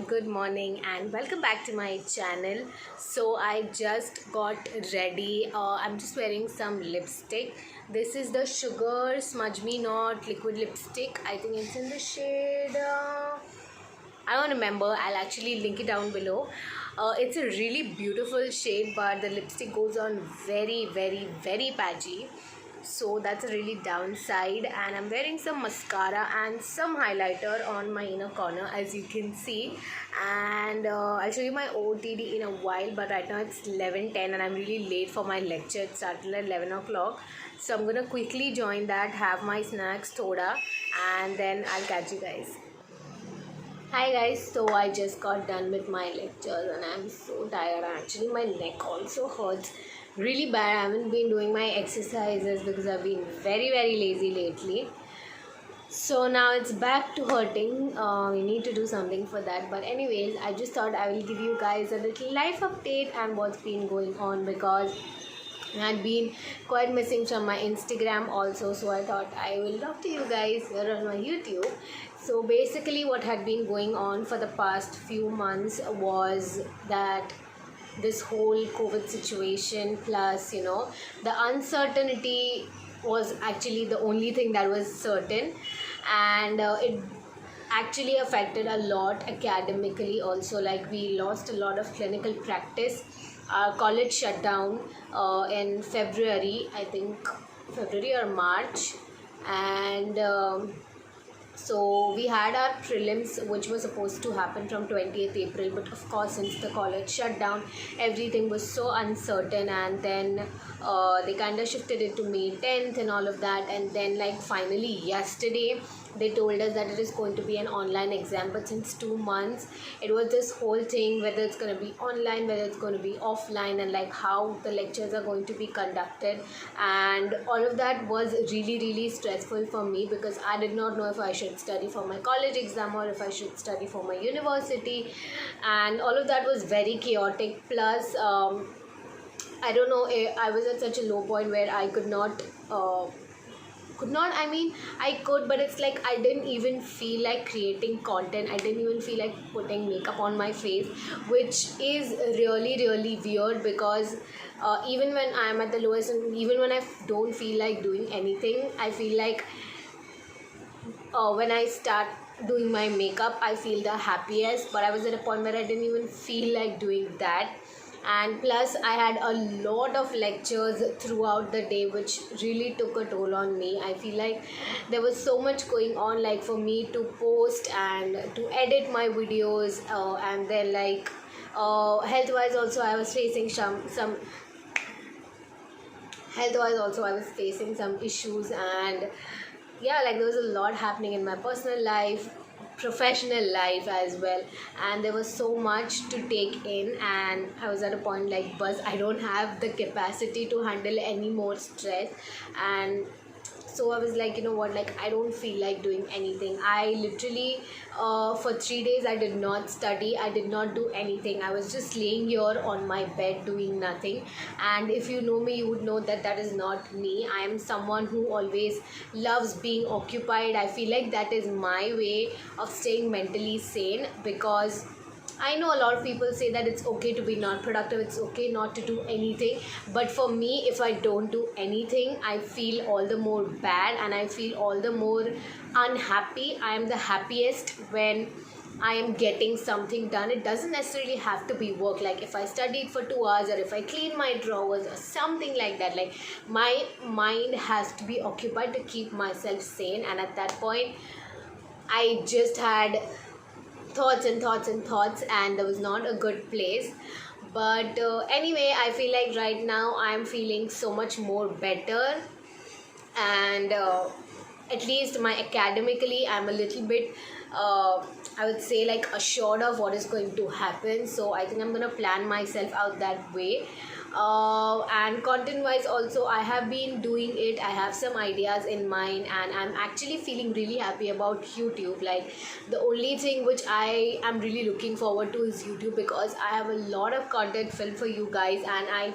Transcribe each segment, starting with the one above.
good morning and welcome back to my channel. So I just got ready. I'm just wearing some lipstick. This is the Sugar Smudge Me Not liquid lipstick. I think it's in the shade I don't remember. I'll actually link it down below. It's a really beautiful shade, but the lipstick goes on very patchy, so that's a really downside. And I'm wearing some mascara and some highlighter on my inner corner, as you can see. And I'll show you my OOTD in a while, but right now it's 11:10 and I'm really late for my lecture. It started at 11 o'clock, so I'm gonna quickly join that, have my snacks, soda, and then I'll catch you guys. Hi guys, so I just got done with my lectures and I'm so tired. Actually, my neck also hurts really bad. I haven't been doing my exercises because I've been very lazy lately. So now it's back to hurting. We need to do something for that. But anyways, I just thought I will give you guys a little life update and what's been going on, because I had been quite missing from my Instagram also, so I thought I will talk to you guys here on my YouTube. So basically what had been going on for the past few months was that this whole COVID situation, plus the uncertainty was actually the only thing that was certain. And it actually affected a lot academically also. Like, we lost a lot of clinical practice. Our college shut down in February, I think February or March. And so we had our prelims, which was supposed to happen from 20th April, but of course, since the college shut down, everything was so uncertain. And then they kind of shifted it to May 10th and all of that. And then, like, finally yesterday they told us that it is going to be an online exam. But since 2 months it was this whole thing, whether it's going to be online, whether it's going to be offline, and like how the lectures are going to be conducted. And all of that was really stressful for me, because I did not know if I should study for my college exam or if I should study for my university. And all of that was very chaotic. Plus I don't know, I was at such a low point where I I mean, I could, but it's like I didn't even feel like creating content. I didn't even feel like putting makeup on my face, which is really weird, because even when I'm at the lowest, and even when I don't feel like doing anything, I feel like when I start doing my makeup, I feel the happiest. But I was at a point where I didn't even feel like doing that. And plus I had a lot of lectures throughout the day, which really took a toll on me. I feel like there was so much going on, like for me to post and to edit my videos, and then like health wise also I was facing some health wise also I was facing some issues. And yeah, like there was a lot happening in my personal life, professional life as well. And there was so much to take in, and I was at a point like, buzz, I don't have the capacity to handle any more stress. And so I was like, you know what, like I don't feel like doing anything. I literally for 3 days I did not study, I did not do anything. I was just laying here on my bed doing nothing. And if you know me, you would know that that is not me. I am someone who always loves being occupied. I feel like that is my way of staying mentally sane, because I know a lot of people say that it's okay to be not productive, it's okay not to do anything. But for me, if I don't do anything, I feel all the more bad and I feel all the more unhappy. I am the happiest when I am getting something done. It doesn't necessarily have to be work. Like if I studied for 2 hours, or if I clean my drawers or something like that, like my mind has to be occupied to keep myself sane. And at that point, I just had thoughts and there was not a good place. But anyway, I feel like right now I'm feeling so much more better. And at least my academically I'm a little bit I would say like assured of what is going to happen. So I think I'm going to plan myself out that way. And content wise also, I have been doing it. I have some ideas in mind and I'm actually feeling really happy about YouTube. Like the only thing which I am really looking forward to is YouTube, because I have a lot of content filmed for you guys. And I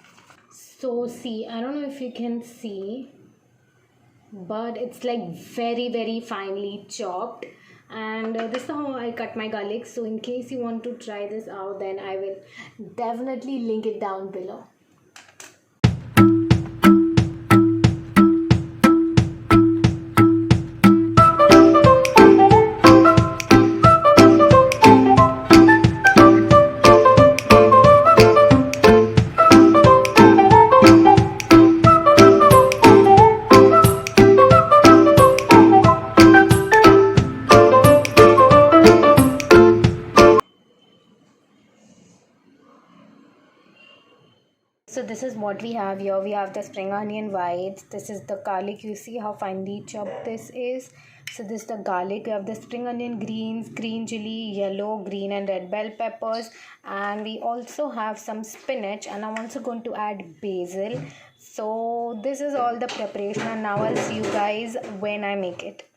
So see, I don't know if you can see, but it's like very finely chopped. And this is how I cut my garlic. So in case you want to try this out, then I will definitely link it down below. So this is what we have here. We have the spring onion whites. This is the garlic. You see how finely chopped this is. So this is the garlic. We have the spring onion greens, green chili, yellow, green and red bell peppers. And we also have some spinach, and I'm also going to add basil. So this is all the preparation, and now I'll see you guys when I make it.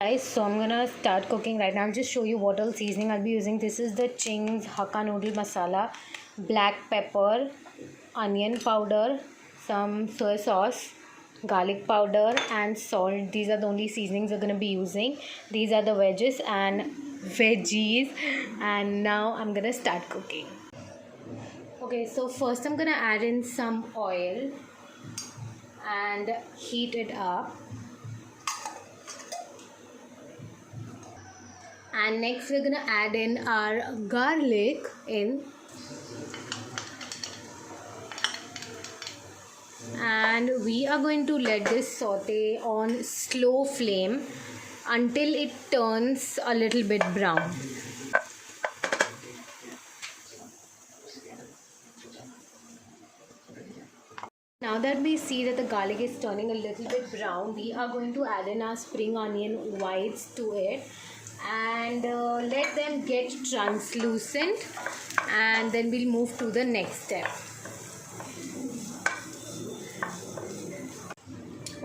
Guys, so I'm gonna start cooking right now. I'll just show you what all seasoning I'll be using. This is the Ching's Hakka noodle masala, black pepper, onion powder, some soy sauce, garlic powder and salt. These are the only seasonings we're going to be using. These are the veggies, and now I'm going to start cooking. Okay, so first I'm going to add in some oil and heat it up. And next we're going to add in our garlic in. And we are going to let this saute on slow flame until it turns a little bit brown. Now that we see that the garlic is turning a little bit brown, we are going to add in our spring onion whites to it and let them get translucent, and then we'll move to the next step.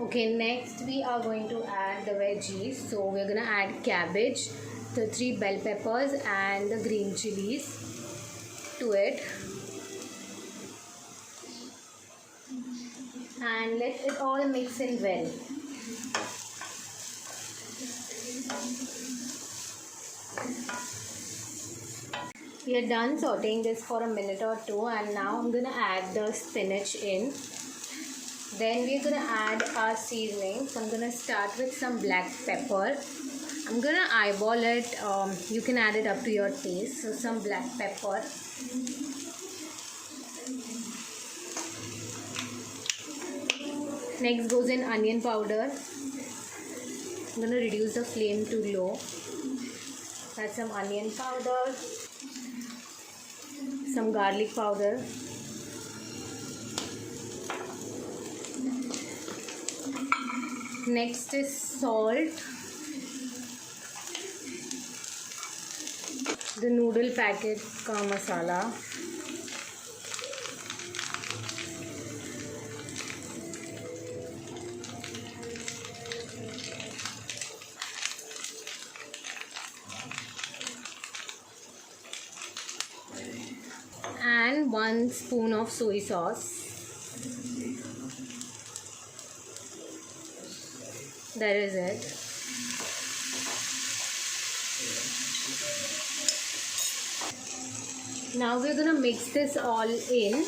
Okay, next we are going to add the veggies. So we're going to add cabbage, the 3 bell peppers and the green chilies to it. And let it all mix in well. We are done sauteing this for a minute or two, and now I'm going to add the spinach in. Then we're going to add our seasoning. So I'm going to start with some black pepper. I'm going to eyeball it. You can add it up to your taste. So some black pepper. Next goes in onion powder. I'm going to reduce the flame to low. Add some onion powder. Some garlic powder. Next is salt, the noodle packet ka masala, and 1 spoon of soy sauce. That is it. Now we're gonna mix this all in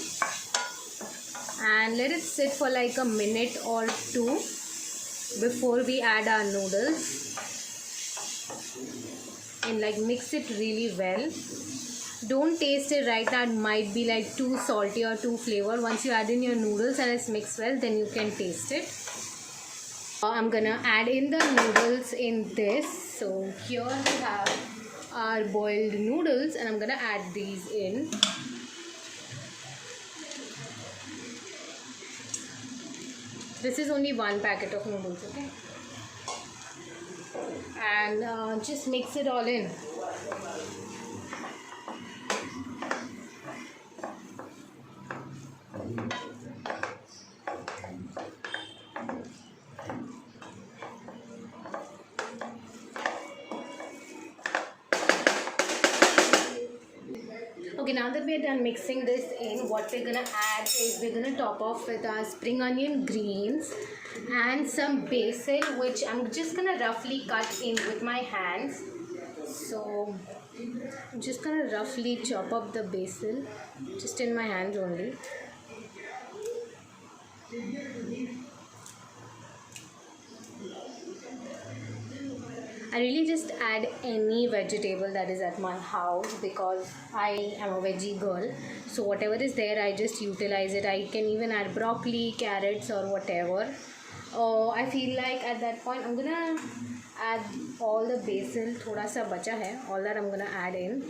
and let it sit for like a minute or two before we add our noodles. And like mix it really well. Don't taste it right now, it might be like too salty or too flavor. Once you add in your noodles and it's mixed well, then you can taste it. I'm gonna add in the noodles in this. So here we have our boiled noodles and I'm gonna add these in. This is only 1 packet of noodles, okay? And just mix it all in. Okay, now that we're done mixing this in, what we're gonna add is we're gonna top off with our spring onion greens and some basil, which I'm just gonna roughly cut in with my hands. So I'm just gonna roughly chop up the basil just in my hands only. I really just add any vegetable that is at my house because I am a veggie girl. So whatever is there, I just utilize it. I can even add broccoli, carrots, or whatever. I feel like at that point I'm gonna add all the basil. थोड़ा सा बचा है. All that I'm gonna add in.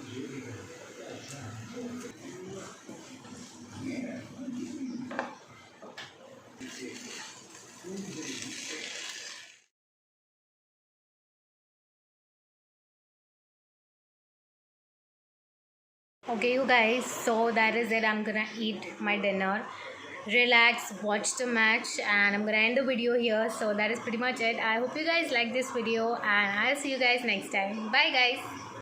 Okay, you guys, so that is it. I'm gonna eat my dinner, relax, watch the match, and I'm gonna end the video here. So that is pretty much it. I hope you guys like this video, and I'll see you guys next time. Bye, guys.